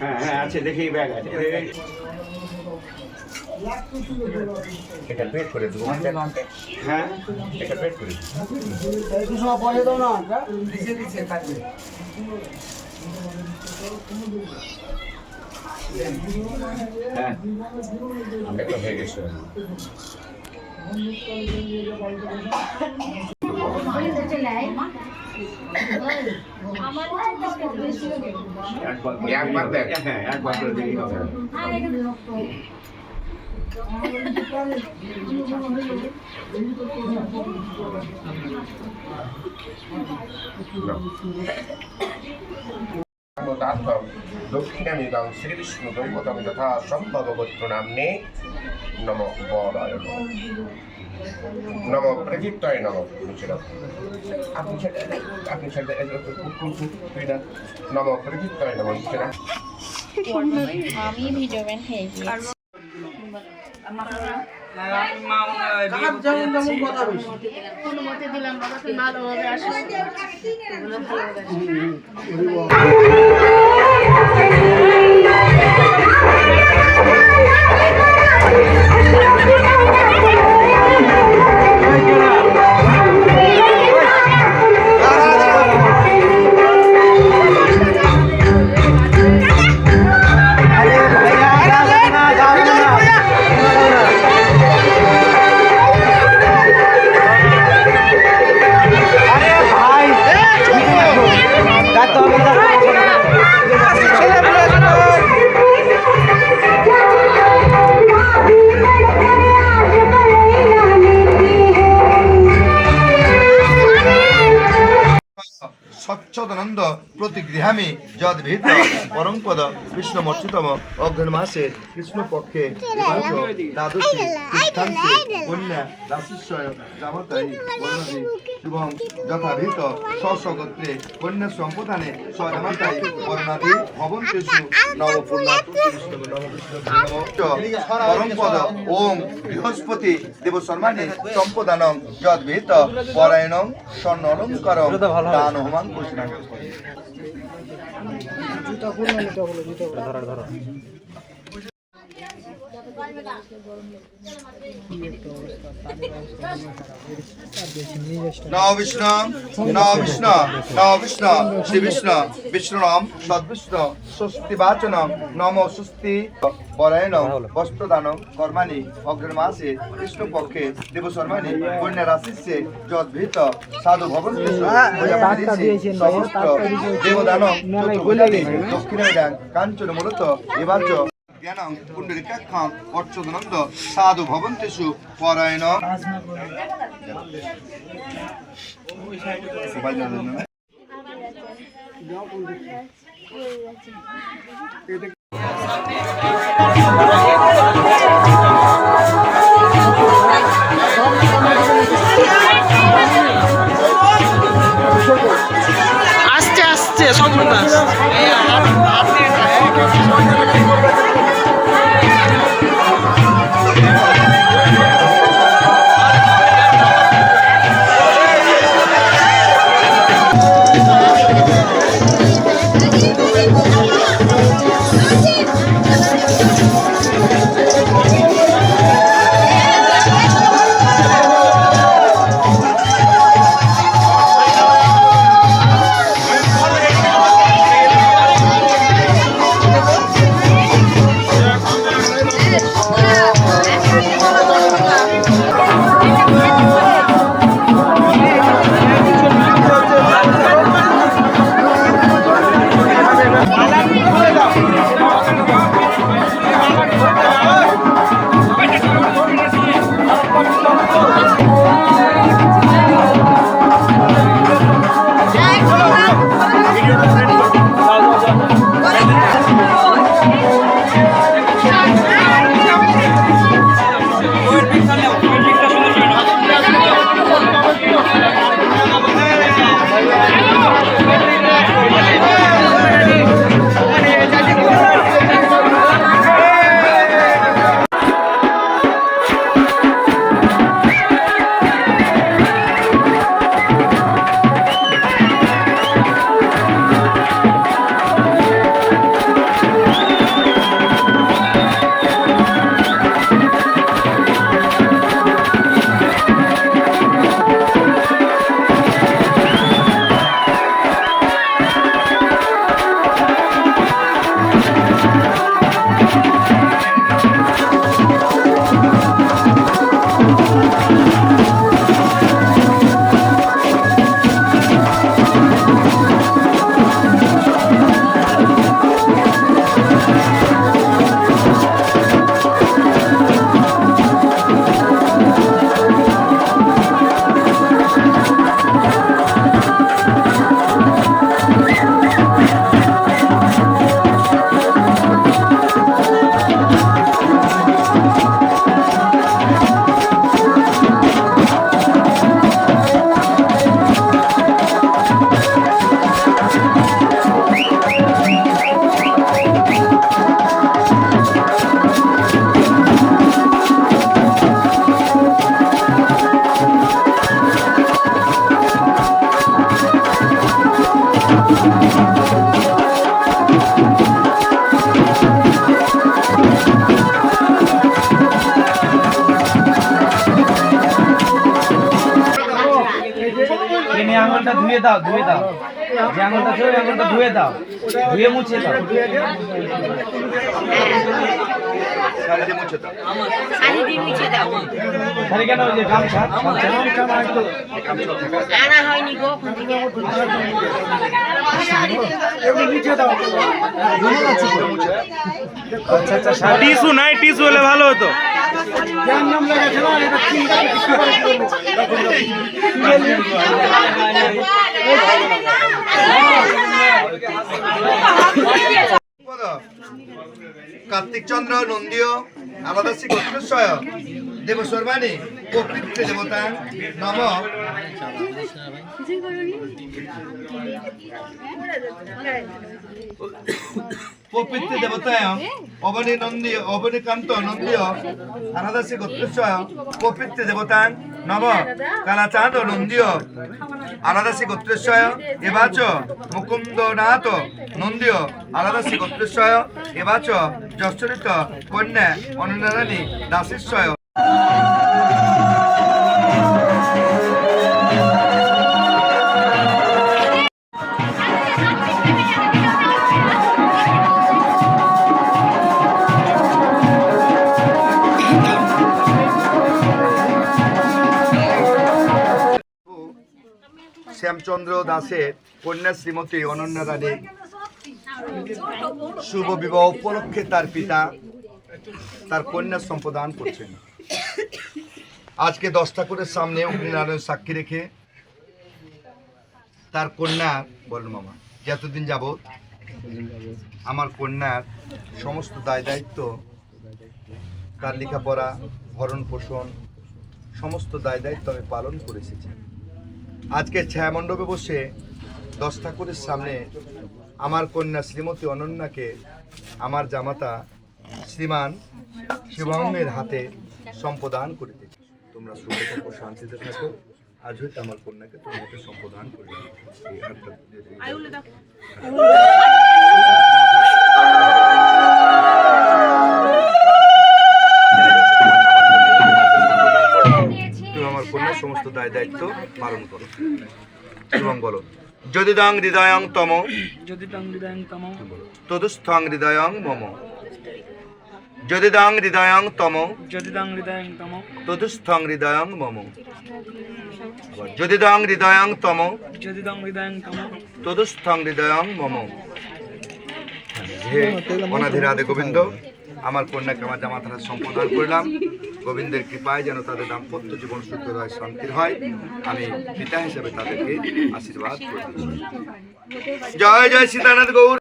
হ্যাঁ হ্যাঁ আছে, দেখি ব্যাগ আছে। এটা পেট করে দেবো। হ্যাঁ এটা পেট করে দেবো না। হ্যাঁ এটা হয়ে গেছে। একবার দেখ, হ্যাঁ একবার করে দিলেই হবে। দক্ষিণামিদং শ্রীবিষ্ণু দৈবতং যথা সম্ভব গোত্র নাম্নে নম বরায় নম প্রদীপ্তায় নম। আপনি নম প্রদীপ্তায় নম। আমি ভিডিও ম্যান হয়ে গিয়েছি। অনুমতি দিলাম বাবা, তুমি ভালোভাবে আসো। সচ্চদানন্দ প্রতিগৃহামি যদ্ভীত পরমপদ বিষ্ণুমর্চিতম অগ্রহণ মাসে কৃষ্ণপক্ষে দ্বাদশী তীর্থান্তে কন্যা রাশিস্বয় জামতায়ী বর্ণাদি এবং যথাভীত স্বস্বগোত্রে কন্যা সম্পদানে স্বজামাতায়ী বর্ণাদি ভবন্তেষু পরমপদ ওম বৃহস্পতি দেবশর্মাণি সম্পদানং যদ্ভীত পরায়ণং স্বর্ণ অলঙ্কারং দান হোমান করছিলেন। নবিষ্ণু নবিষ্ণু নবিষ্ণু শ্রী বিষ্ণু বিষ্ণুনাম সদ্বিষ্ণু স্বস্তি বাচনম নম স্বস্তি পরায়ণম বস্ত্রদানম কর্মাণি অগ্রমাসে কৃষ্ণপক্ষে দেবশর্মাণি কন্যা রাশিস্যে যদ্ভীত সাধু ভবন্তেষু সহস্র দেবদানম দক্ষিণায়ন কাঞ্চন মূলত এবাচ জ্ঞানং পুণ্ডরিকাক্ষং অর্চদনন্দ সাধু ভবন্তেষু পরায়ণ। আস্তে আস্তে সম্পূর্ণ নিয়ে আঙুলটা ধুয়ে দাও যে আঙুলটা ছিল ওই আঙুলটা ধুয়ে দাও, ধুয়ে মুছে দাও। শাড়ি দিয়ে মুছে দাও। শাড়ি দিয়ে মুছে দাও। শাড়ি কেন? ওই যে গামছা আনা হয়নি গো ওখান থেকে। টিস্যু নাই, টিস্যু হলে ভালো হতো। কার্তিক চন্দ্র নন্দীয় আমাদাসী গোত্রস্বয় দেব সর্বাণী প্রকৃতি দেবতা নম প্রকৃতি দেবতায় অবনী নন্দীয় অবনীকান্ত নন্দীয় আনাদাসী গোত্রস্বয় প্রকৃতি দেবতা নম কালাচাঁদ নন্দীয় আনাদাসী গোত্রস্বয় এবাচ মুকুন্দনাথ নন্দীয় আনাদাসী গোত্রস্বয় এবাচ যশরিত কন্যা অনন্যারানী দাসীস্বয় শ্যামচন্দ্র দাসের কন্যা শ্রীমতী অনন্যা রানী শুভ বিবাহ উপলক্ষে তার পিতা তার কন্যা সম্প্রদান করছেন। আজকে 10 ঠাকুরের সামনে অগ্নিনারায়ণ সাক্ষী রেখে তার কন্যা বলেন মামা যতদিন যাবৎ আমার কন্যার সমস্ত দায় দায়িত্ব, তার লেখাপড়া, ভরণ পোষণ সমস্ত দায় দায়িত্ব আমি পালন করে এসেছি। আজকে ছায়ামণ্ডপে বসে 10 ঠাকুরের সামনে আমার কন্যা শ্রীমতী অনন্যাকে আমার জামাতা শ্রীমান শিবমের হাতে সম্প্রদান করে দিয়েছি। তোমরা সুখে থাকো, শান্তিতে থাকো। আজ হইতে আমার কন্যাকে তোমার হাতে সম্প্রদান করে তুমি আমার কন্যার সমস্ত দায় দায়িত্ব পালন করো এবং বলো যদিদাং হৃদয়ং তম তদুস্থং হৃদয়ং মম যদিদাং হৃদয়ং তম তদুস্থং হৃদয়ং মম যদিদাং হৃদয়ং তম তদুস্থং হৃদয়ং মম। হে অনাধি রাধে গোবিন্দ, আমার কন্যাকে আমার জামাতারা সম্প্রদান করলাম। গোবিন্দের কৃপায় যেন তাদের দাম্পত্য জীবন সুখের হয়, শান্তির হয়, আমি পিতা হিসেবে তাদেরকে আশীর্বাদ করছি। জয় জয় সীতানাথ গৌর।